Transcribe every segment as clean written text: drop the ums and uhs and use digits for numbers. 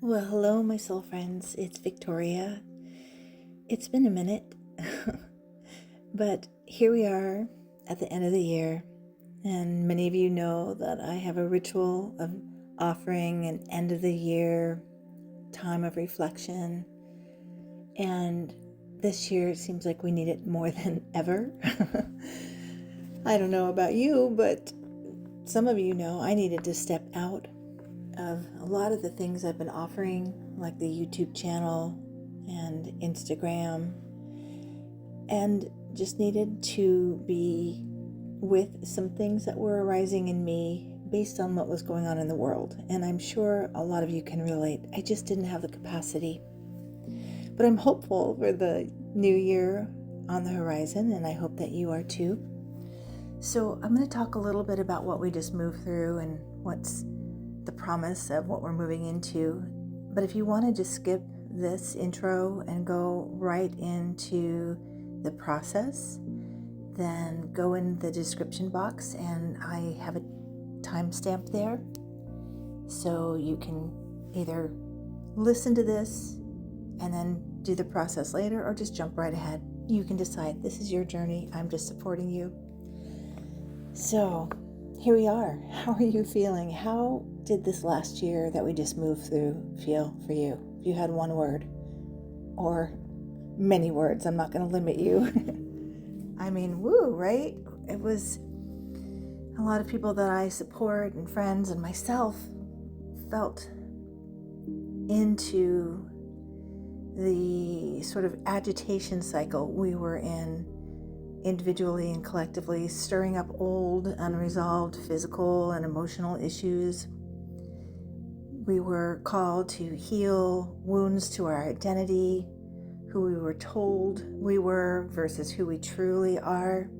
Well, hello, my soul friends. It's Victoria. It's been a minute, but here we are at the end of the year, and many of you know that I have a ritual of offering an end of the year time of reflection, and this year it seems like we need it more than ever. I don't know about you, but some of you know I needed to step out of a lot of the things I've been offering, like the YouTube channel and Instagram, and just needed to be with some things that were arising in me based on what was going on in the world. And I'm sure a lot of you can relate. I just didn't have the capacity. But I'm hopeful for the new year on the horizon, and I hope that you are too. So I'm going to talk a little bit about what we just moved through and what's the promise of what we're moving into. But if you want to just skip this intro and go right into the process, then go in the description box and I have a timestamp there. So you can either listen to this and then do the process later or just jump right ahead. You can decide. This is your journey. I'm just supporting you. So here we are. How are you feeling? How did this last year that we just moved through feel for you? If you had one word or many words, I'm not going to limit you. I mean, woo, right? It was a lot of people that I support and friends and myself felt into the sort of agitation cycle we were in individually and collectively, stirring up old, unresolved physical and emotional issues. We were called to heal wounds to our identity, who we were told we were versus who we truly are.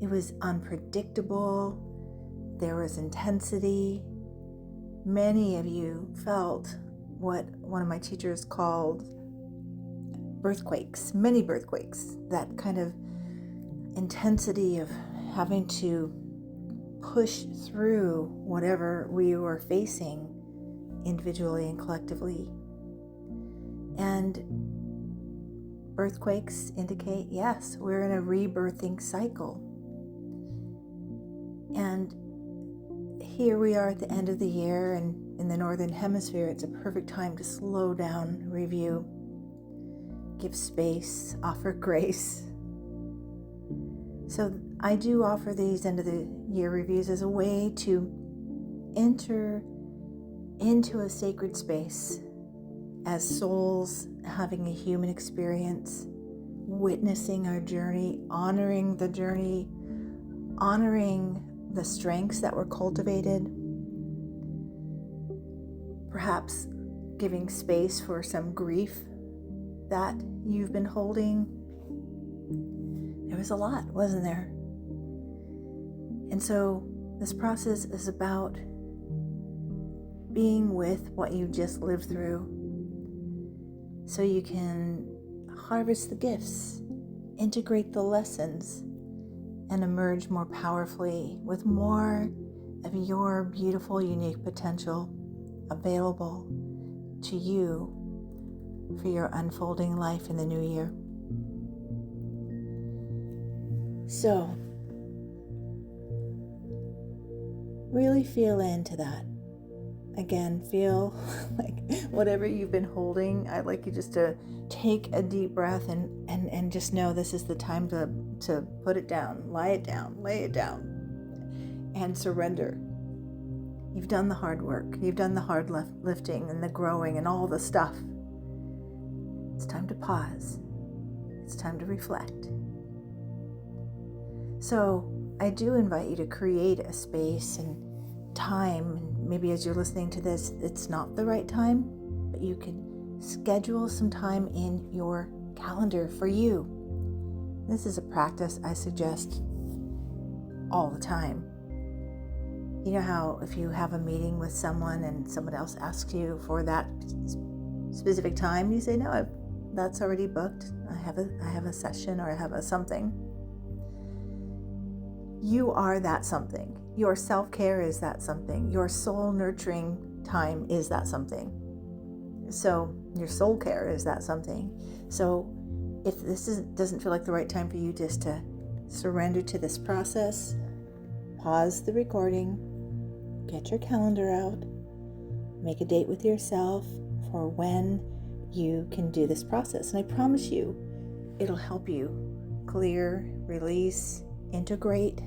It was unpredictable. There was intensity. Many of you felt what one of my teachers called birthquakes, many birthquakes, that kind of intensity of having to push through whatever we were facing individually and collectively. And birthquakes indicate, yes, we're in a rebirthing cycle. And here we are at the end of the year, and in the Northern Hemisphere, it's a perfect time to slow down, review, give space, offer grace. So I do offer these end of the year reviews as a way to enter into a sacred space as souls having a human experience, witnessing our journey, honoring the journey, honoring the strengths that were cultivated, perhaps giving space for some grief that you've been holding. There was a lot, wasn't there? And so this process is about being with what you just lived through so you can harvest the gifts, integrate the lessons, and emerge more powerfully with more of your beautiful, unique potential available to you for your unfolding life in the new year. So, really feel into that. Again, feel like whatever you've been holding, I'd like you just to take a deep breath and just know this is the time to put it down, lay it down, and surrender. You've done the hard work. You've done the hard lifting and the growing and all the stuff. It's time to pause. It's time to reflect. So I do invite you to create a space and time. Maybe as you're listening to this, it's not the right time, but you can schedule some time in your calendar for you. This is a practice I suggest all the time. You know how if you have a meeting with someone and someone else asks you for that specific time, you say, no, that's already booked. I have a session or I have a something. You are that something. Your self-care is that something. Your soul nurturing time is that something. So your soul care, is that something? So if doesn't feel like the right time for you, just to surrender to this process, pause the recording, get your calendar out, make a date with yourself for when you can do this process. And I promise you, it'll help you clear, release, integrate,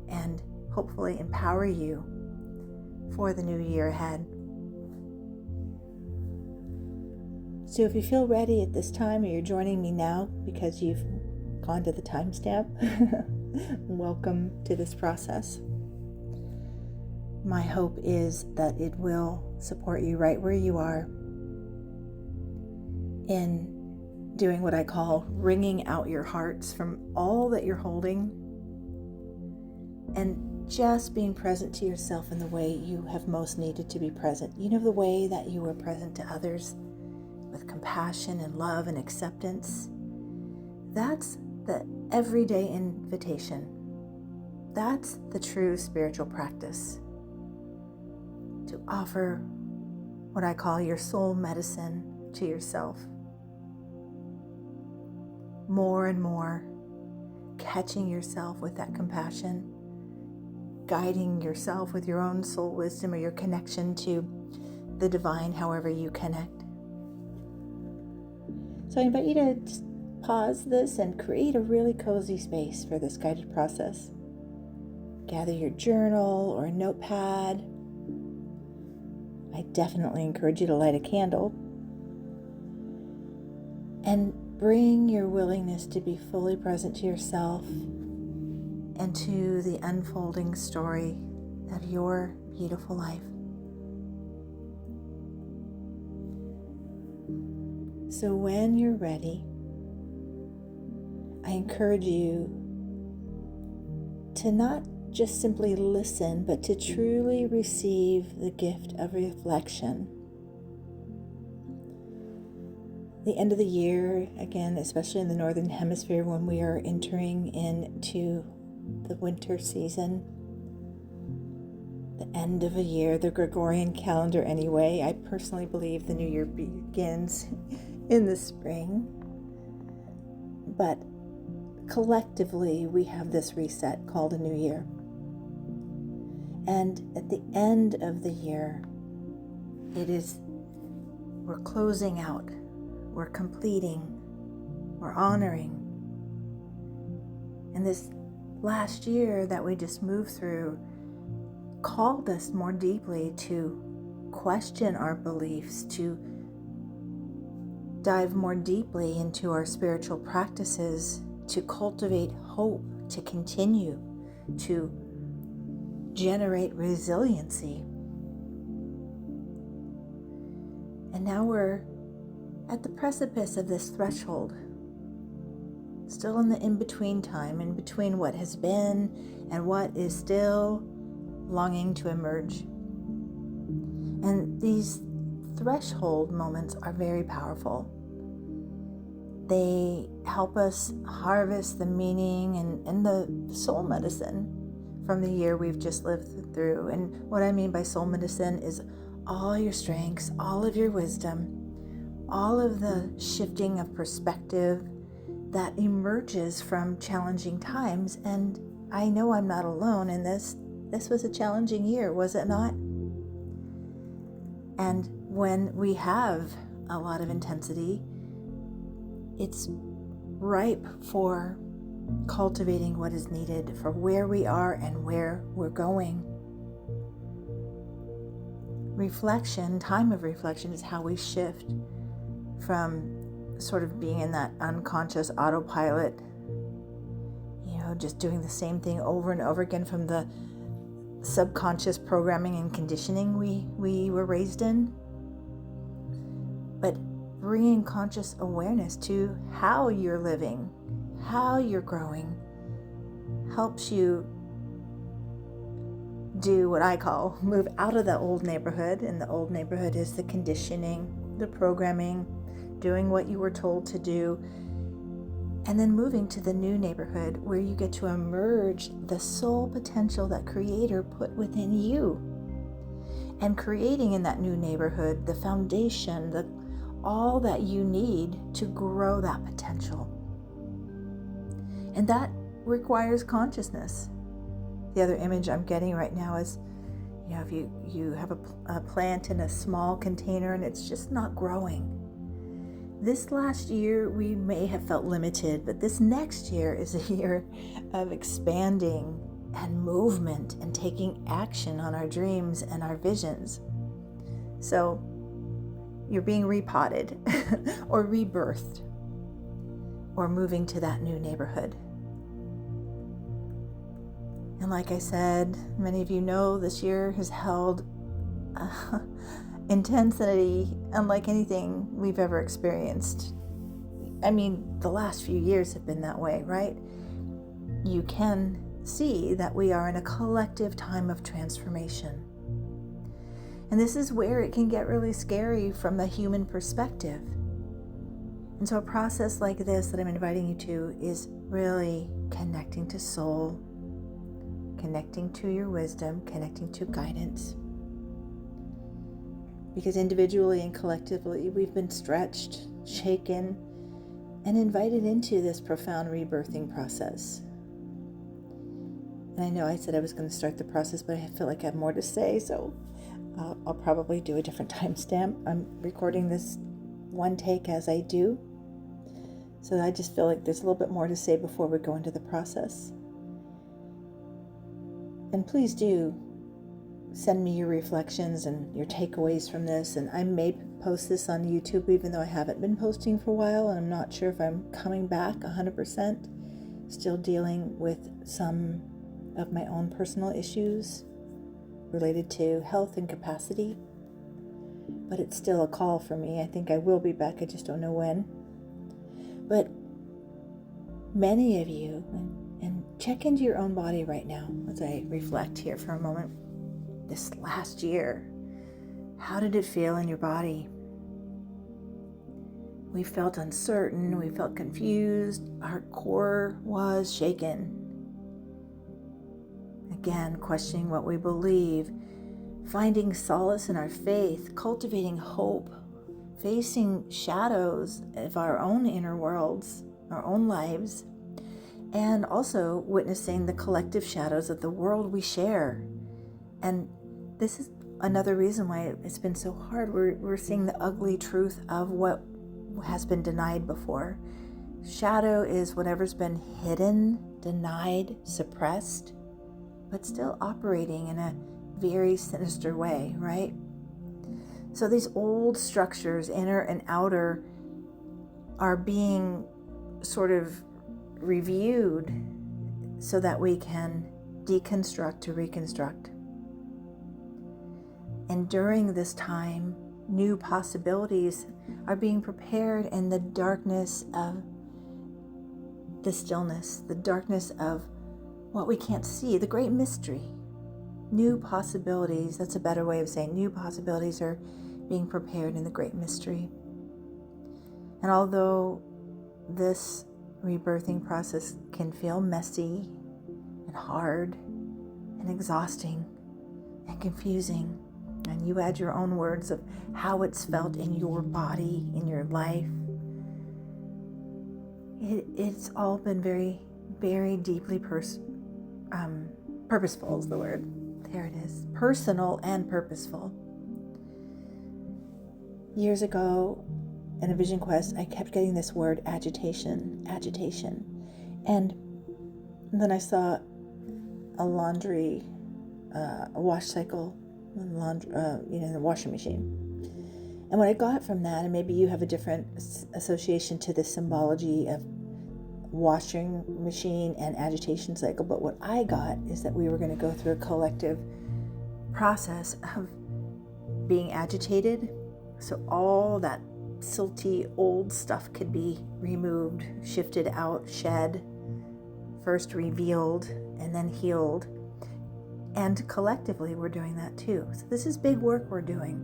and hopefully empower you for the new year ahead. So if you feel ready at this time, or you're joining me now because you've gone to the timestamp, welcome to this process. My hope is that it will support you right where you are in doing what I call wringing out your hearts from all that you're holding, and just being present to yourself in the way you have most needed to be present. You know, the way that you were present to others with compassion and love and acceptance. That's the everyday invitation. That's the true spiritual practice. To offer what I call your soul medicine to yourself. More and more, catching yourself with that compassion, guiding yourself with your own soul wisdom or your connection to the divine, however you connect. So I invite you to just pause this and create a really cozy space for this guided process. Gather your journal or a notepad. I definitely encourage you to light a candle. And bring your willingness to be fully present to yourself and to the unfolding story of your beautiful life. So when you're ready, I encourage you to not just simply listen, but to truly receive the gift of reflection. The end of the year, again, especially in the Northern Hemisphere, when we are entering into the winter season, the end of a year, the Gregorian calendar anyway. I personally believe the new year begins in the spring. But collectively, we have this reset called a new year. And at the end of the year, we're closing out, we're completing, we're honoring. And this last year that we just moved through called us more deeply to question our beliefs, to dive more deeply into our spiritual practices, to cultivate hope, to continue to generate resiliency. And now we're at the precipice of this threshold, still in the in-between time, in between what has been and what is still longing to emerge. And these threshold moments are very powerful. They help us harvest the meaning and the soul medicine from the year we've just lived through. And what I mean by soul medicine is all your strengths, all of your wisdom, all of the shifting of perspective that emerges from challenging times. And I know I'm not alone in this. This was a challenging year, was it not? And when we have a lot of intensity, it's ripe for cultivating what is needed for where we are and where we're going. Reflection, time of reflection, is how we shift from sort of being in that unconscious autopilot, just doing the same thing over and over again from the subconscious programming and conditioning we were raised in. But bringing conscious awareness to how you're living, how you're growing, helps you do what I call move out of the old neighborhood. And the old neighborhood is the conditioning, the programming, doing what you were told to do, and then moving to the new neighborhood where you get to emerge the soul potential that Creator put within you. and creating in that new neighborhood the foundation, all that you need to grow that potential. And that requires consciousness. The other image I'm getting right now is, if you have a plant in a small container and it's just not growing. This last year we may have felt limited, but this next year is a year of expanding and movement and taking action on our dreams and our visions. So you're being repotted or rebirthed or moving to that new neighborhood. And like I said, many of you know this year has held intensity unlike anything we've ever experienced. I mean, the last few years have been that way, right? You can see that we are in a collective time of transformation. And this is where it can get really scary from the human perspective. And so a process like this that I'm inviting you to is really connecting to soul, connecting to your wisdom, connecting to guidance. Because individually and collectively, we've been stretched, shaken, and invited into this profound rebirthing process. And I know I said I was going to start the process, but I feel like I have more to say, so I'll probably do a different timestamp. I'm recording this one take as I do, so I just feel like there's a little bit more to say before we go into the process. And please do send me your reflections and your takeaways from this, and I may post this on YouTube even though I haven't been posting for a while, and I'm not sure if I'm coming back 100%, still dealing with some of my own personal issues related to health and capacity, but it's still a call for me. I think I will be back, I just don't know when. But many of you, and check into your own body right now as I reflect here for a moment. This last year, how did it feel in your body? We felt uncertain, we felt confused, our core was shaken. Again, questioning what we believe, finding solace in our faith, cultivating hope, facing shadows of our own inner worlds, our own lives, and also witnessing the collective shadows of the world we share. And this is another reason why it's been so hard. We're seeing the ugly truth of what has been denied before. Shadow is whatever's been hidden, denied, suppressed, but still operating in a very sinister way, right? So these old structures, inner and outer, are being sort of reviewed so that we can deconstruct to reconstruct. And during this time, new possibilities are being prepared in the darkness of the stillness, the darkness of what we can't see, the great mystery. New possibilities, that's a better way of saying new possibilities are being prepared in the great mystery. And although this rebirthing process can feel messy and hard and exhausting and confusing, and you add your own words of how it's felt in your body, in your life, it's all been very, very deeply purposeful is the word. There it is. Personal and purposeful. Years ago, in a vision quest, I kept getting this word agitation. And then I saw a laundry, a wash cycle, the washing machine. And what I got from that, and maybe you have a different association to the symbology of washing machine and agitation cycle, but what I got is that we were going to go through a collective process of being agitated, so all that silty old stuff could be removed, shifted out, shed, first revealed and then healed. And collectively we're doing that too. So this is big work we're doing.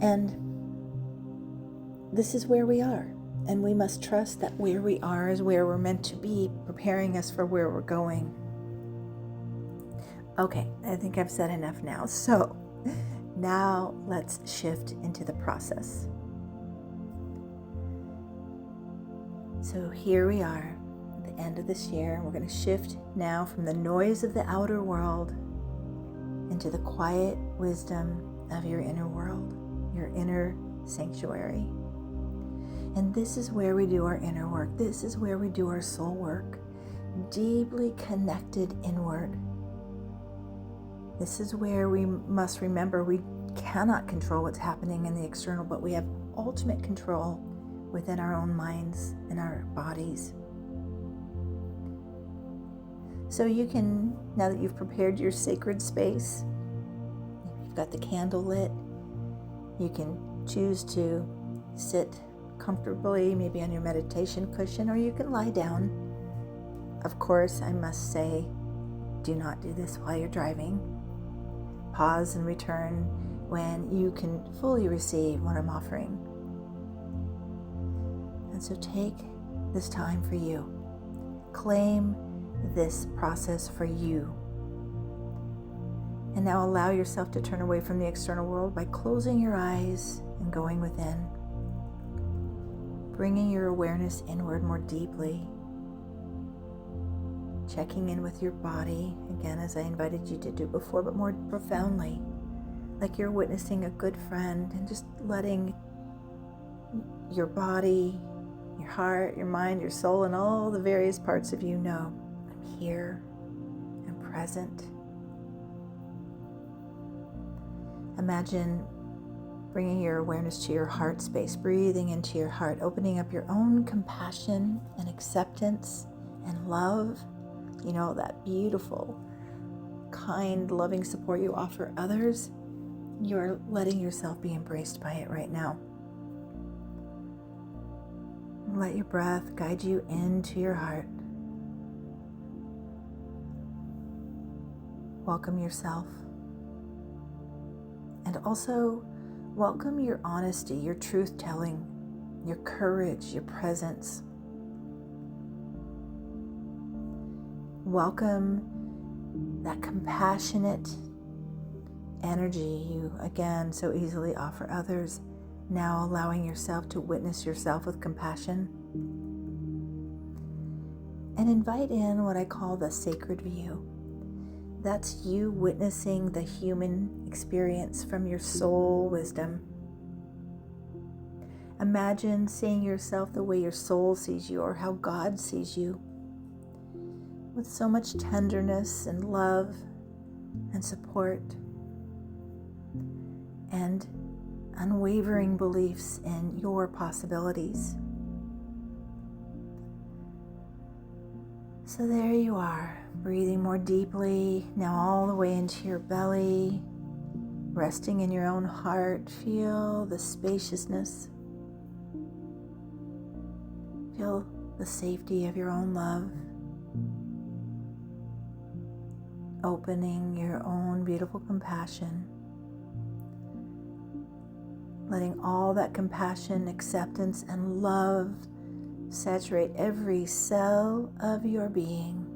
And this is where we are. And we must trust that where we are is where we're meant to be, preparing us for where we're going. Okay, I think I've said enough now. So now let's shift into the process. So here we are at the end of this year. We're going to shift now from the noise of the outer world into the quiet wisdom of your inner world, your inner sanctuary. And this is where we do our inner work. This is where we do our soul work, deeply connected inward. This is where we must remember we cannot control what's happening in the external, but we have ultimate control within our own minds and our bodies. So you can, now that you've prepared your sacred space, you've got the candle lit, you can choose to sit comfortably, maybe on your meditation cushion, or you can lie down. Of course, I must say, do not do this while you're driving. Pause and return when you can fully receive what I'm offering. And so take this time for you. Claim this process for you. And now allow yourself to turn away from the external world by closing your eyes and going within. Bringing your awareness inward more deeply. Checking in with your body, again, as I invited you to do before, but more profoundly, like you're witnessing a good friend, and just letting your body, your heart, your mind, your soul, and all the various parts of you know, I'm here, I'm present. Imagine bringing your awareness to your heart space, breathing into your heart, opening up your own compassion and acceptance and love. You know, that beautiful, kind, loving support you offer others. You're letting yourself be embraced by it right now. Let your breath guide you into your heart. Welcome yourself. And also welcome your honesty, your truth-telling, your courage, your presence. Welcome that compassionate energy you, again, so easily offer others. Now allowing yourself to witness yourself with compassion. And invite in what I call the sacred view. That's you witnessing the human experience from your soul wisdom. Imagine seeing yourself the way your soul sees you, or how God sees you, with so much tenderness and love and support and unwavering beliefs in your possibilities. So there you are, breathing more deeply, now all the way into your belly, resting in your own heart. Feel the spaciousness. Feel the safety of your own love. Opening your own beautiful compassion. Letting all that compassion, acceptance, and love saturate every cell of your being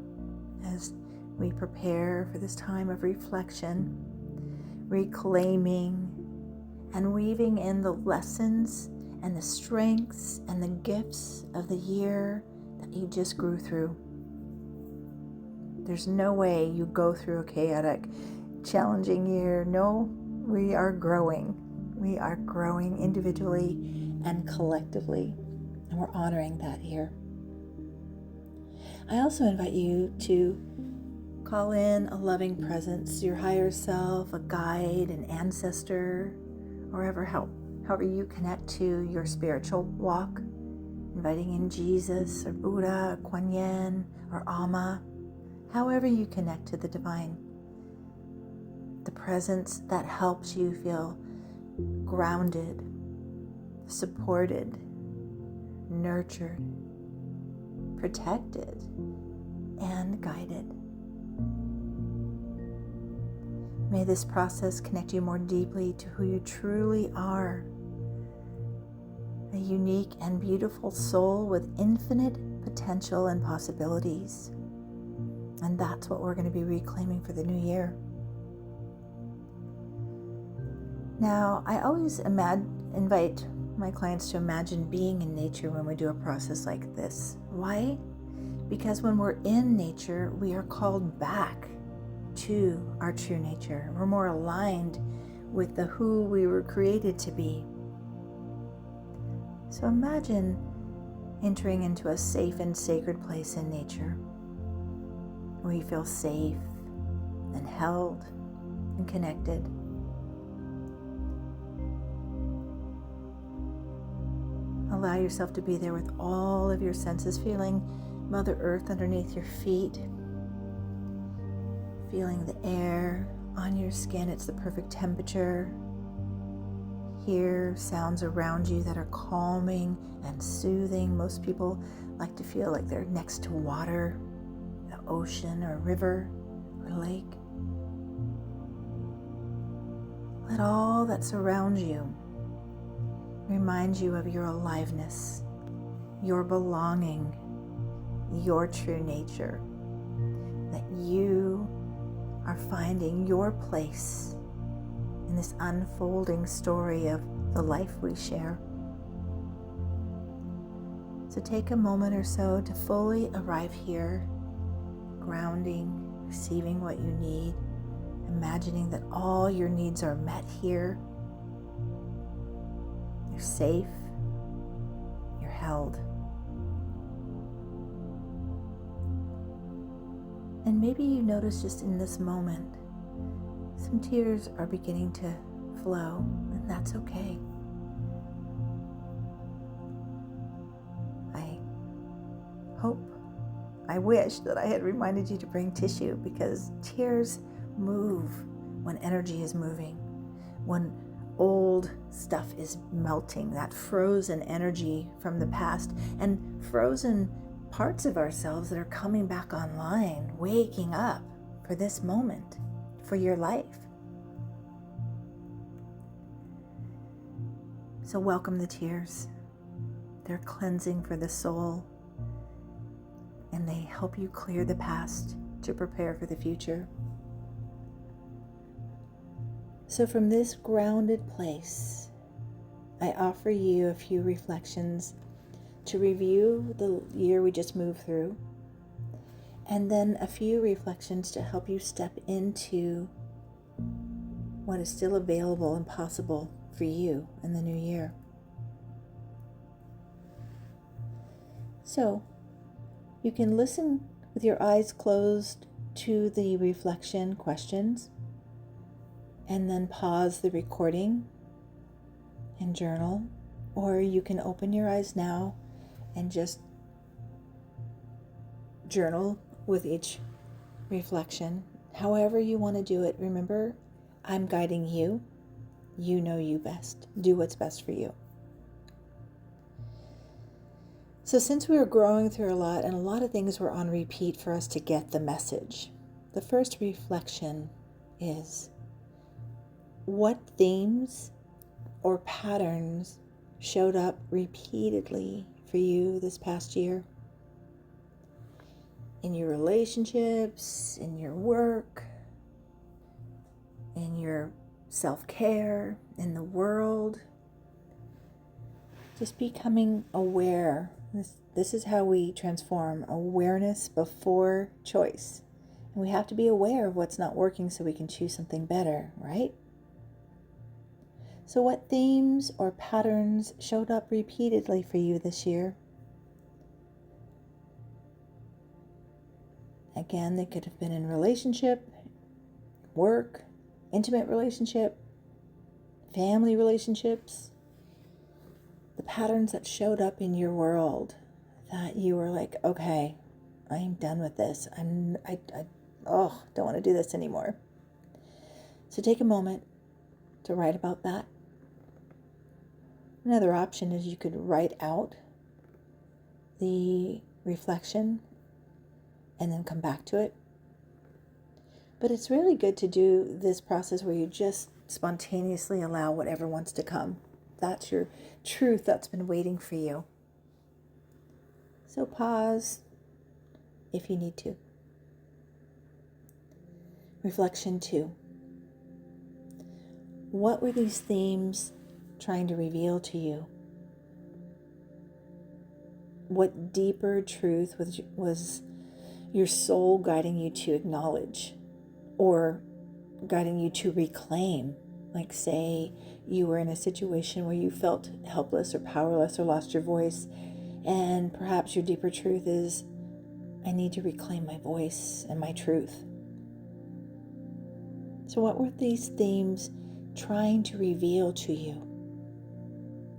as we prepare for this time of reflection, reclaiming and weaving in the lessons and the strengths and the gifts of the year that you just grew through. There's no way you go through a chaotic, challenging year. No, we are growing. We are growing individually and collectively, and we're honoring that here. I also invite you to call in a loving presence, your higher self, a guide, an ancestor, or however you connect to your spiritual walk, inviting in Jesus or Buddha, or Kuan Yin, or Amma. However you connect to the divine, the presence that helps you feel grounded, supported, nurtured, protected, and guided. May this process connect you more deeply to who you truly are, a unique and beautiful soul with infinite potential and possibilities. And that's what we're going to be reclaiming for the new year. Now, I always invite my clients to imagine being in nature when we do a process like this. Why? Because when we're in nature, we are called back to our true nature. We're more aligned with the who we were created to be. So imagine entering into a safe and sacred place in nature where you feel safe and held and connected. Allow yourself to be there with all of your senses, feeling Mother Earth underneath your feet, feeling the air on your skin. It's the perfect temperature. Hear sounds around you that are calming and soothing. Most people like to feel like they're next to water, the ocean or river or lake. Let all that surrounds you remind you of your aliveness, your belonging, your true nature, that you are finding your place in this unfolding story of the life we share. So take a moment or so to fully arrive here, grounding, receiving what you need, imagining that all your needs are met here. You're safe, you're held. And maybe you notice just in this moment, some tears are beginning to flow, and that's okay. I wish that I had reminded you to bring tissue, because tears move when energy is moving, when old stuff is melting, that frozen energy from the past, and frozen parts of ourselves that are coming back online, waking up for this moment, for your life. So welcome the tears. They're cleansing for the soul, and they help you clear the past to prepare for the future. So from this grounded place, I offer you a few reflections to review the year we just moved through, and then a few reflections to help you step into what is still available and possible for you in the new year. So, you can listen with your eyes closed to the reflection questions, and then pause the recording and journal, or you can open your eyes now and just journal with each reflection. However you want to do it, remember, I'm guiding you. You know you best. Do what's best for you. So since we were growing through a lot, and a lot of things were on repeat for us to get the message, the first reflection is, what themes or patterns showed up repeatedly for you this past year? In your relationships, in your work, in your self-care, in the world. Just becoming aware. This is how we transform. Awareness before choice. And we have to be aware of what's not working so we can choose something better, right? So what themes or patterns showed up repeatedly for you this year? Again, they could have been in relationship, work, intimate relationship, family relationships. The patterns that showed up in your world that you were like, okay, I'm done with this. I don't want to do this anymore. So take a moment to write about that. Another option is you could write out the reflection and then come back to it. But it's really good to do this process where you just spontaneously allow whatever wants to come. That's your truth that's been waiting for you. So pause if you need to. Reflection 2. What were these themes trying to reveal to you? What deeper truth was your soul guiding you to acknowledge or guiding you to reclaim? Like, say you were in a situation where you felt helpless or powerless or lost your voice, and perhaps your deeper truth is, I need to reclaim my voice and my truth. So what were these themes trying to reveal to you?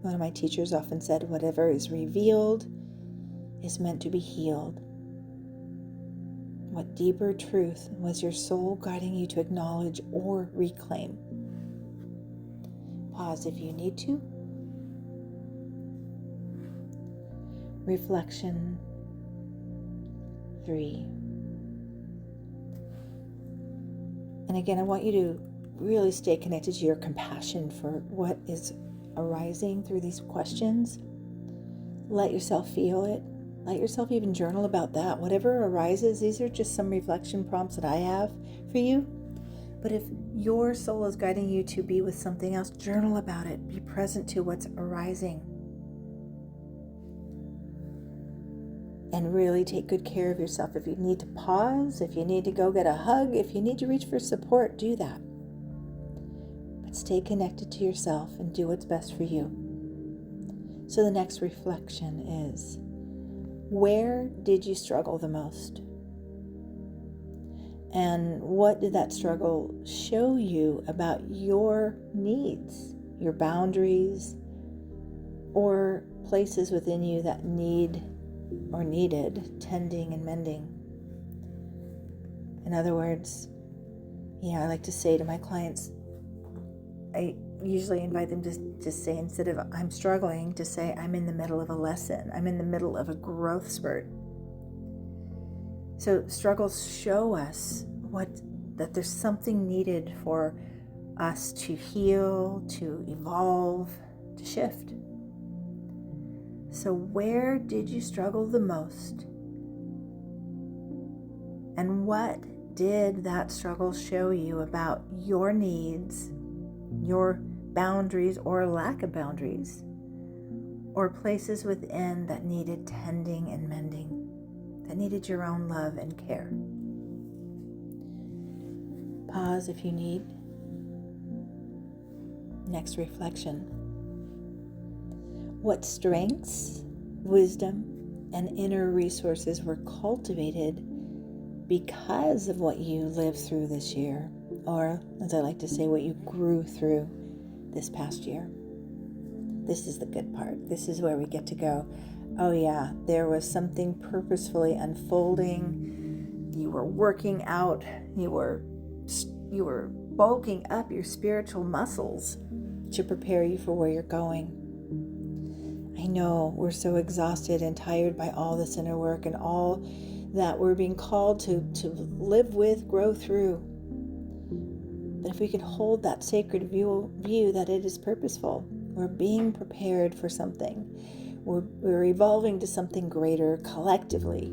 One of my teachers often said, whatever is revealed is meant to be healed. What deeper truth was your soul guiding you to acknowledge or reclaim? Pause if you need to. Reflection 3. And again, I want you to really stay connected to your compassion for what is arising through these questions. Let yourself feel it. Let yourself even journal about that. Whatever arises, these are just some reflection prompts that I have for you. But if your soul is guiding you to be with something else, journal about it. Be present to what's arising. And really take good care of yourself. If you need to pause, if you need to go get a hug, if you need to reach for support, do that. But stay connected to yourself and do what's best for you. So the next reflection is, where did you struggle the most? And what did that struggle show you about your needs, your boundaries, or places within you that need or needed tending and mending? In other words, I like to say to my clients, I usually invite them to say, instead of I'm struggling, to say I'm in the middle of a lesson. I'm in the middle of a growth spurt. So struggles show us that there's something needed for us to heal, to evolve, to shift. So where did you struggle the most? And what did that struggle show you about your needs, your boundaries or lack of boundaries, or places within that needed tending and mending, that needed your own love and care? Pause if you need. Next reflection. What strengths, wisdom, and inner resources were cultivated because of what you lived through this year? Or, as I like to say, what you grew through this past year. This is the good part. This is where we get to go, oh yeah, there was something purposefully unfolding. You were working out. You were bulking up your spiritual muscles to prepare you for where you're going. I know we're so exhausted and tired by all this inner work and all that we're being called to live with, grow through. But if we can hold that sacred view that it is purposeful, we're being prepared for something. We're evolving to something greater collectively.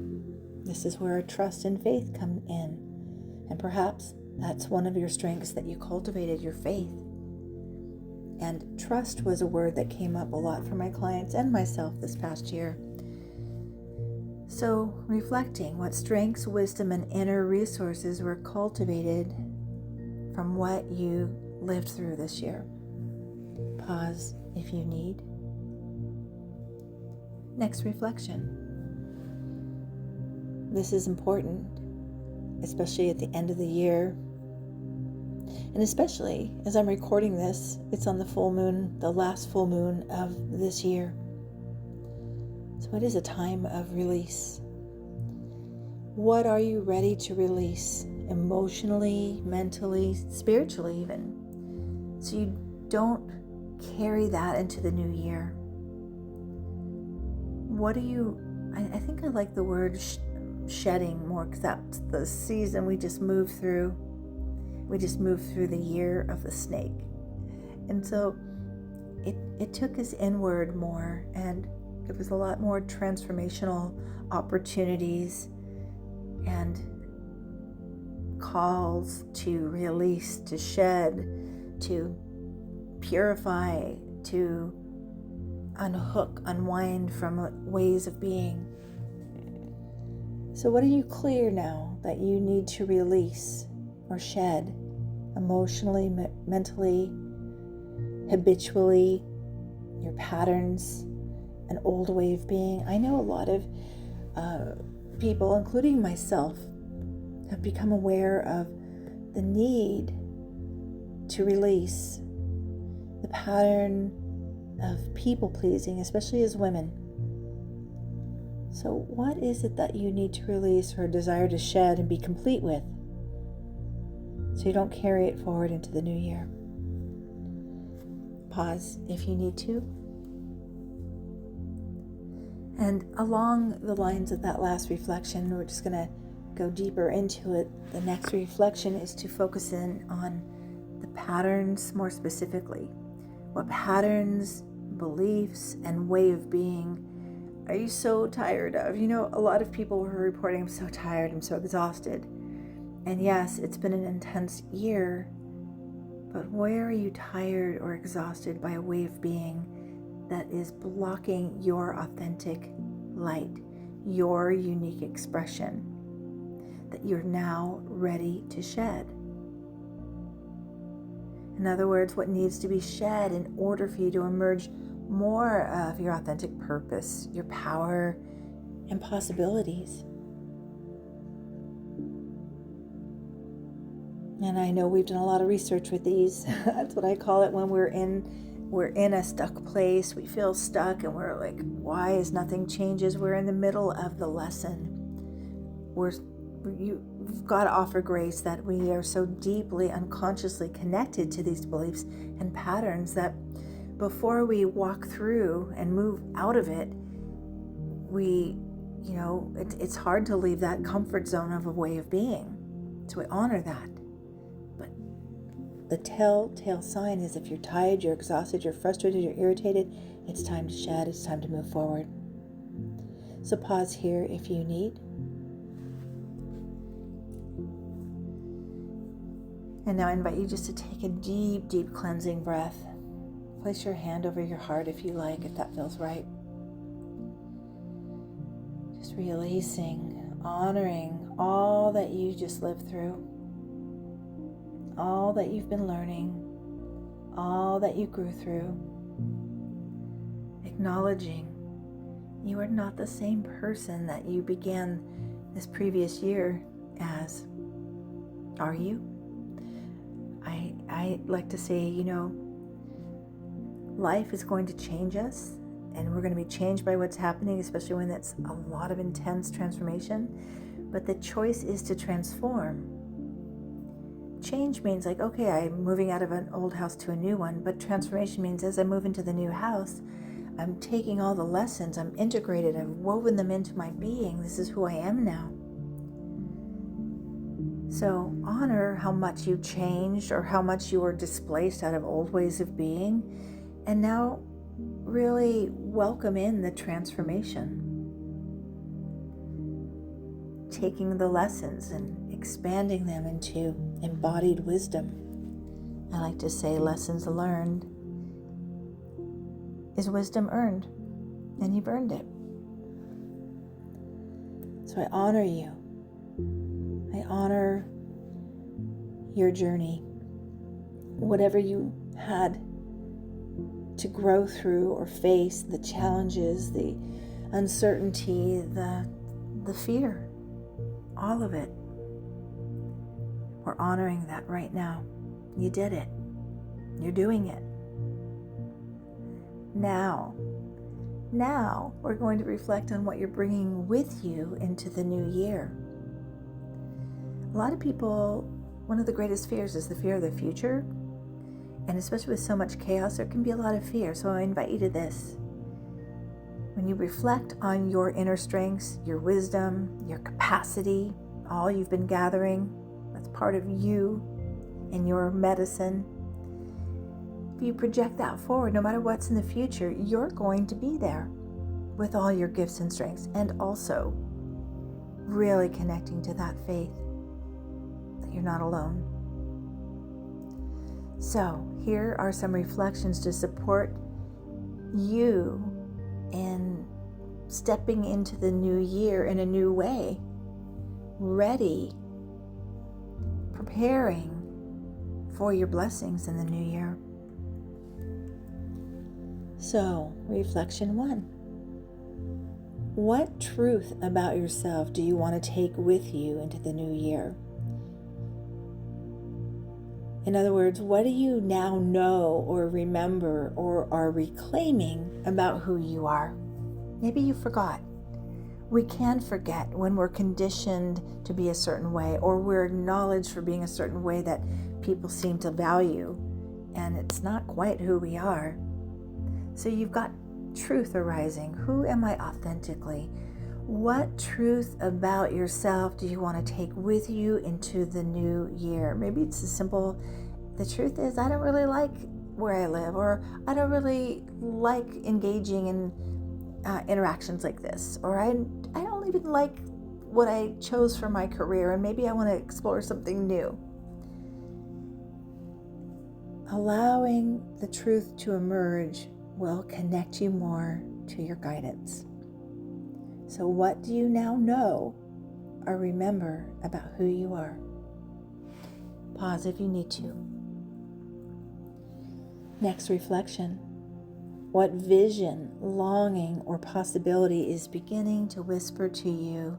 This is where our trust and faith come in. And perhaps that's one of your strengths, that you cultivated your faith. And trust was a word that came up a lot for my clients and myself this past year. So, reflecting, what strengths, wisdom, and inner resources were cultivated from what you lived through this year? Pause if you need. Next reflection. This is important, especially at the end of the year. And especially as I'm recording this, it's on the full moon, the last full moon of this year. So it is a time of release. What are you ready to release emotionally, mentally, spiritually even, so you don't carry that into the new year? What do you, I think I like the word shedding more, because that's the season we just moved through. We just moved through the year of the snake. And so it took us inward more, and it was a lot more transformational opportunities and calls to release, to shed, to purify, to unhook, unwind from ways of being. So what are you clear now that you need to release or shed emotionally, mentally, habitually, your patterns, an old way of being? I know a lot of people, including myself, have become aware of the need to release the pattern of people pleasing, especially as women. So what is it that you need to release or desire to shed and be complete with, so you don't carry it forward into the new year? Pause if you need to. And along the lines of that last reflection, we're just going to go deeper into it. The next reflection is to focus in on the patterns more specifically. What patterns, beliefs, and way of being are you so tired of? You know, a lot of people were reporting, I'm so tired, I'm so exhausted. And yes, it's been an intense year, but where are you tired or exhausted by a way of being that is blocking your authentic light, your unique expression that you're now ready to shed? In other words, what needs to be shed in order for you to emerge more of your authentic purpose, your power, and possibilities. And I know we've done a lot of research with these. That's what I call it when we're in a stuck place. We feel stuck and we're like, why is nothing changes? We're in the middle of the lesson. You've got to offer grace that we are so deeply unconsciously connected to these beliefs and patterns that before we walk through and move out of it, it's hard to leave that comfort zone of a way of being. So we honor that. But the telltale sign is if you're tired, you're exhausted, you're frustrated, you're irritated, it's time to shed, it's time to move forward. So pause here if you need. And now I invite you just to take a deep, deep cleansing breath. Place your hand over your heart if you like, if that feels right. Just releasing, honoring all that you just lived through, all that you've been learning, all that you grew through. Acknowledging you are not the same person that you began this previous year as. Are you? I like to say, life is going to change us, and we're going to be changed by what's happening, especially when it's a lot of intense transformation. But the choice is to transform. Change means like, okay, I'm moving out of an old house to a new one, but transformation means as I move into the new house, I'm taking all the lessons, I'm integrated, I've woven them into my being. This is who I am now. So honor how much you changed or how much you were displaced out of old ways of being, and now really welcome in the transformation. Taking the lessons and expanding them into embodied wisdom. I like to say lessons learned is wisdom earned, and you've earned it. So I honor you. I honor your journey. Whatever you had to grow through or face, the challenges, the uncertainty, the fear, all of it. We're honoring that right now. You did it. You're doing it. Now we're going to reflect on what you're bringing with you into the new year. A lot of people, one of the greatest fears is the fear of the future. And especially with so much chaos, there can be a lot of fear. So I invite you to this. When you reflect on your inner strengths, your wisdom, your capacity, all you've been gathering, that's part of you and your medicine. If you project that forward, no matter what's in the future, you're going to be there with all your gifts and strengths, and also really connecting to that faith that you're not alone. So here are some reflections to support you in stepping into the new year in a new way, ready, preparing for your blessings in the new year. So, reflection 1. What truth about yourself do you want to take with you into the new year? In other words, what do you now know or remember or are reclaiming about who you are? Maybe you forgot. We can forget when we're conditioned to be a certain way, or we're acknowledged for being a certain way that people seem to value, and it's not quite who we are. So you've got truth arising. Who am I authentically? What truth about yourself do you want to take with you into the new year? Maybe it's as simple, the truth is I don't really like where I live, or I don't really like engaging in interactions like this, or I don't even like what I chose for my career, and maybe I want to explore something new. Allowing the truth to emerge will connect you more to your guidance. So what do you now know or remember about who you are? Pause if you need to. Next reflection. What vision, longing, or possibility is beginning to whisper to you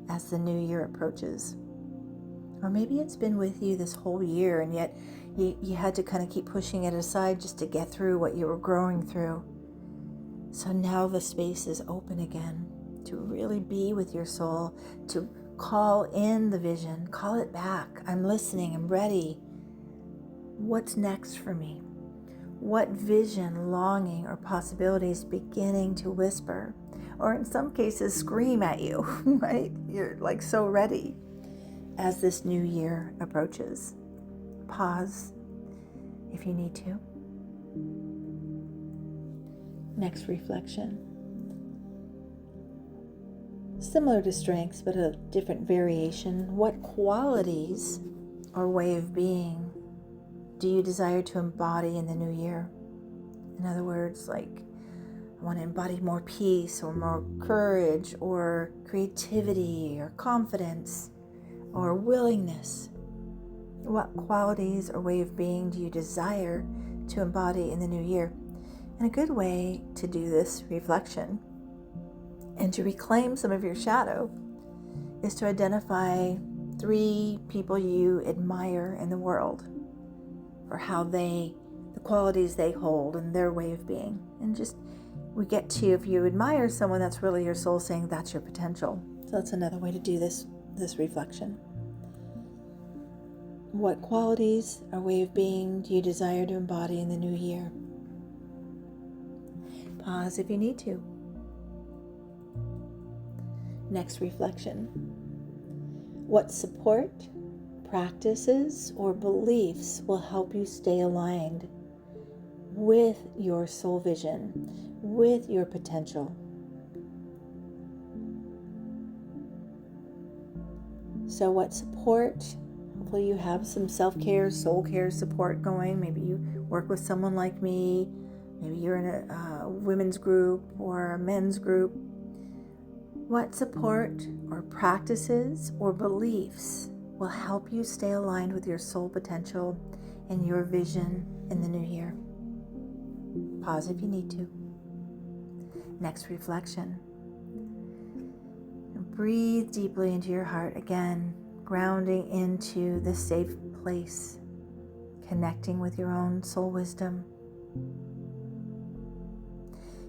as the new year approaches? Or maybe it's been with you this whole year, and yet you had to kind of keep pushing it aside just to get through what you were growing through. So now the space is open again to really be with your soul, to call in the vision, call it back. I'm listening, I'm ready. What's next for me? What vision, longing, or possibility is beginning to whisper, or in some cases scream at you, right? You're like so ready as this new year approaches. Pause if you need to. Next reflection. Similar to strengths, but a different variation. What qualities or way of being do you desire to embody in the new year? In other words, like, I want to embody more peace, or more courage, or creativity, or confidence, or willingness. What qualities or way of being do you desire to embody in the new year? And a good way to do this reflection and to reclaim some of your shadow is to identify 3 people you admire in the world for how the qualities they hold and their way of being. And just, we get to, if you admire someone, that's really your soul saying that's your potential. So that's another way to do this reflection. What qualities or way of being do you desire to embody in the new year? Pause if you need to. Next reflection. What support, practices, or beliefs will help you stay aligned with your soul vision, with your potential? So what support? Hopefully you have some self-care, soul care support going. Maybe you work with someone like me. Maybe you're in a women's group or a men's group. What support or practices or beliefs will help you stay aligned with your soul potential and your vision in the new year? Pause if you need to. Next reflection. Breathe deeply into your heart again, grounding into the safe place, connecting with your own soul wisdom.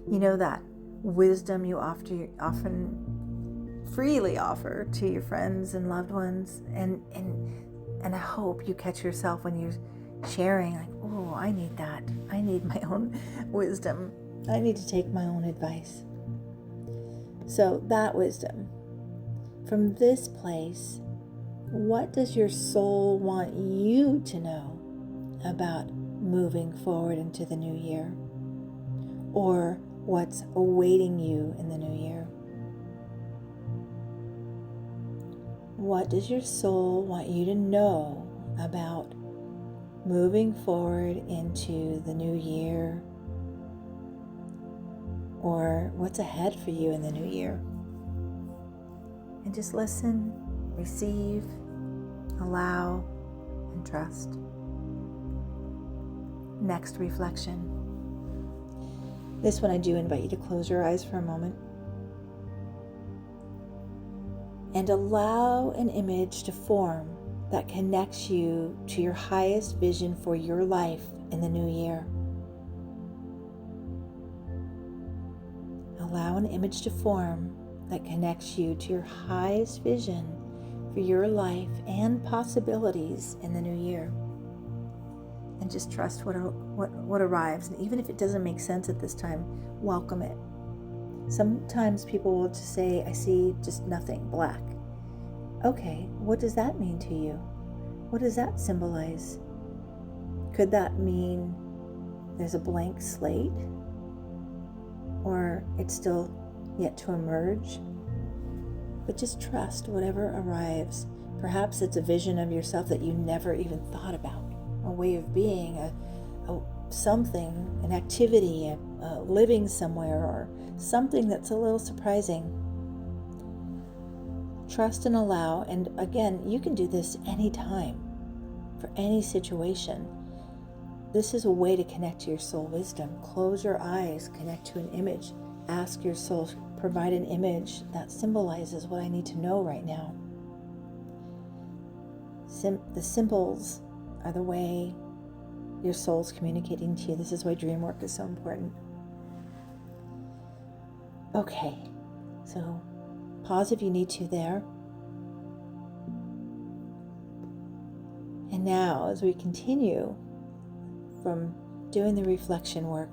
You know that wisdom you often freely offer to your friends and loved ones, and I hope you catch yourself when you're sharing, like, oh, I need that. I need my own wisdom. I need to take my own advice. So that wisdom, from this place, what does your soul want you to know about moving forward into the new year? Or what's awaiting you in the new year? What does your soul want you to know about moving forward into the new year, or what's ahead for you in the new year? And just listen, receive, allow, and trust. Next reflection. This one I do invite you to close your eyes for a moment and allow an image to form that connects you to your highest vision for your life in the new year. Allow an image to form that connects you to your highest vision for your life and possibilities in the new year. And just trust what arrives. And even if it doesn't make sense at this time, welcome it. Sometimes people will just say, I see just nothing, black. Okay, what does that mean to you? What does that symbolize? Could that mean there's a blank slate? Or it's still yet to emerge? But just trust whatever arrives. Perhaps it's a vision of yourself that you never even thought about. A way of being, something, an activity, living somewhere, or something that's a little surprising. Trust and allow, and again, you can do this anytime, for any situation. This is a way to connect to your soul wisdom. Close your eyes, connect to an image. Ask your soul, provide an image that symbolizes what I need to know right now. The symbols are the way your soul's communicating to you. This is why dream work is so important. Okay, so pause if you need to there. And now, as we continue from doing the reflection work,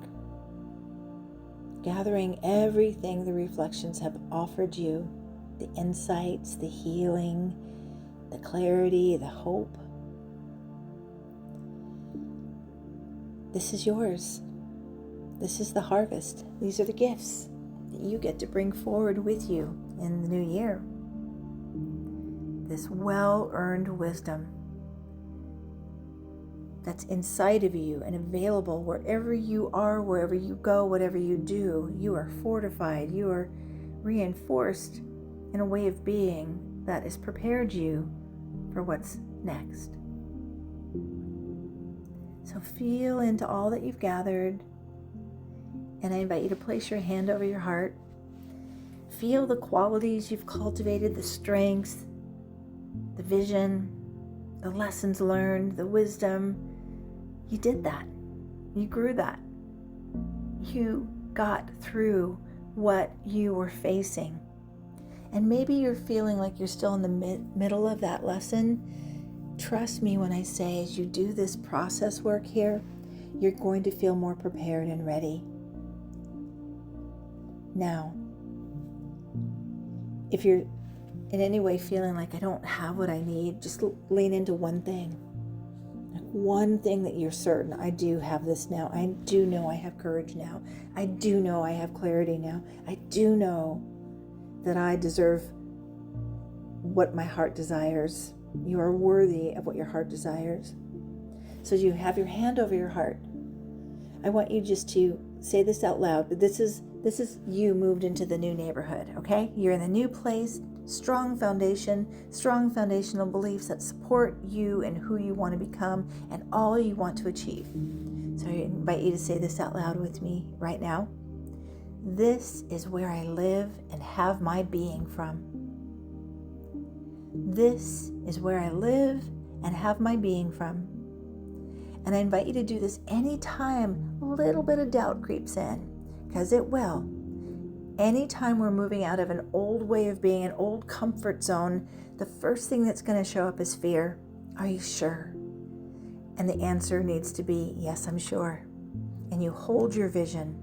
gathering everything the reflections have offered you, the insights, the healing, the clarity, the hope, this is yours. This is the harvest. These are the gifts that you get to bring forward with you in the new year. This well-earned wisdom that's inside of you and available wherever you are, wherever you go, whatever you do. You are fortified. You are reinforced in a way of being that has prepared you for what's next. So feel into all that you've gathered, and I invite you to place your hand over your heart. Feel the qualities you've cultivated, the strengths, the vision, the lessons learned, the wisdom. You did that. You grew that. You got through what you were facing. And maybe you're feeling like you're still in the middle of that lesson. Trust me when I say, as you do this process work here, you're going to feel more prepared and ready. Now, if you're in any way feeling like I don't have what I need, just lean into one thing. One thing that you're certain, I do have this now. I do know I have courage now. I do know I have clarity now. I do know that I deserve what my heart desires. You are worthy of what your heart desires. So you have your hand over your heart. I want you just to say this out loud, but this is you moved into the new neighborhood, okay? You're in the new place, strong foundation, strong foundational beliefs that support you and who you want to become and all you want to achieve. So I invite you to say this out loud with me right now. This is where I live and have my being from. This is where I live and have my being from. And I invite you to do this anytime a little bit of doubt creeps in, because it will. Anytime we're moving out of an old way of being, an old comfort zone, the first thing that's going to show up is fear. Are you sure? And the answer needs to be, yes, I'm sure. And you hold your vision.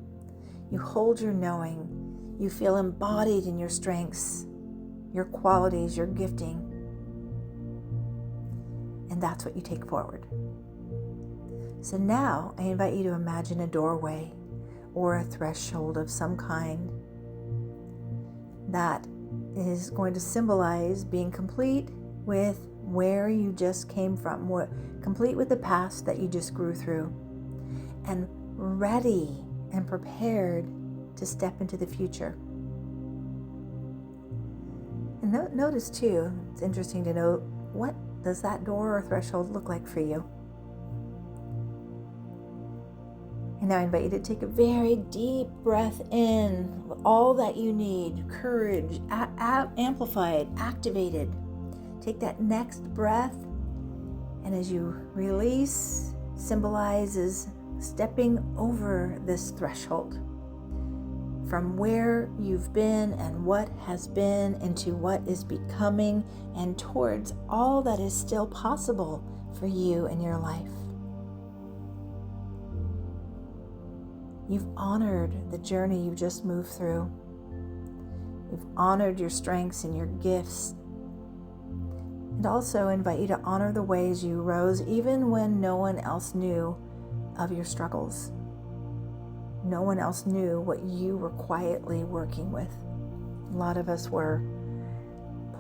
You hold your knowing. You feel embodied in your strengths, your qualities, your gifting. And that's what you take forward. So now I invite you to imagine a doorway or a threshold of some kind that is going to symbolize being complete with where you just came from, complete with the past that you just grew through, and ready and prepared to step into the future. And notice too, it's interesting to note, what does that door or threshold look like for you? And now I invite you to take a very deep breath in, all that you need, courage, amplified, activated. Take that next breath, and as you release, symbolizes stepping over this threshold from where you've been and what has been into what is becoming and towards all that is still possible for you in your life. You've honored the journey you just moved through. You've honored your strengths and your gifts. And also invite you to honor the ways you rose even when no one else knew of your struggles. No one else knew what you were quietly working with. A lot of us were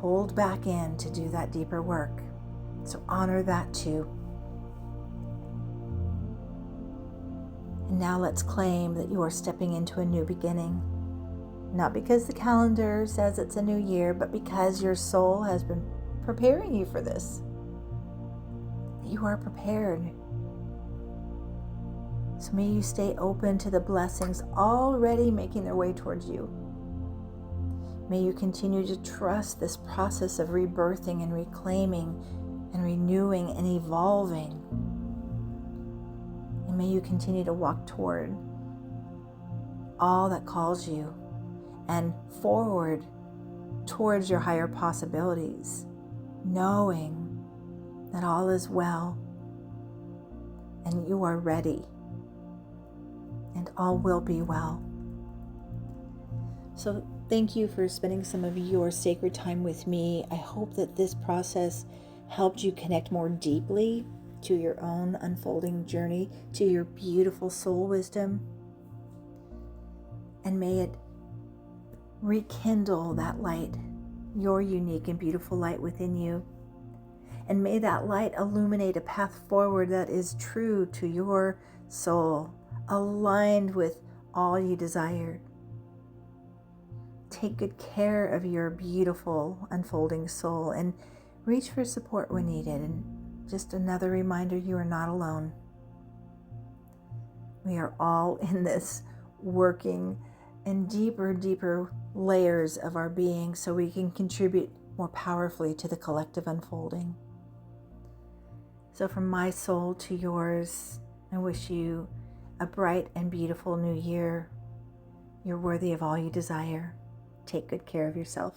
pulled back in to do that deeper work. So honor that too. And now let's claim that you are stepping into a new beginning. Not because the calendar says it's a new year, but because your soul has been preparing you for this. You are prepared. So may you stay open to the blessings already making their way towards you. May you continue to trust this process of rebirthing and reclaiming and renewing and evolving. And may you continue to walk toward all that calls you and forward towards your higher possibilities, knowing that all is well and you are ready and all will be well. So thank you for spending some of your sacred time with me. I hope that this process helped you connect more deeply to your own unfolding journey, to your beautiful soul wisdom. And may it rekindle that light, your unique and beautiful light within you. And may that light illuminate a path forward that is true to your soul, aligned with all you desire. Take good care of your beautiful unfolding soul and reach for support when needed. And just another reminder, you are not alone. We are all in this, working in deeper layers of our being so we can contribute more powerfully to the collective unfolding. So from my soul to yours, I wish you a bright and beautiful new year. You're worthy of all you desire. Take good care of yourself.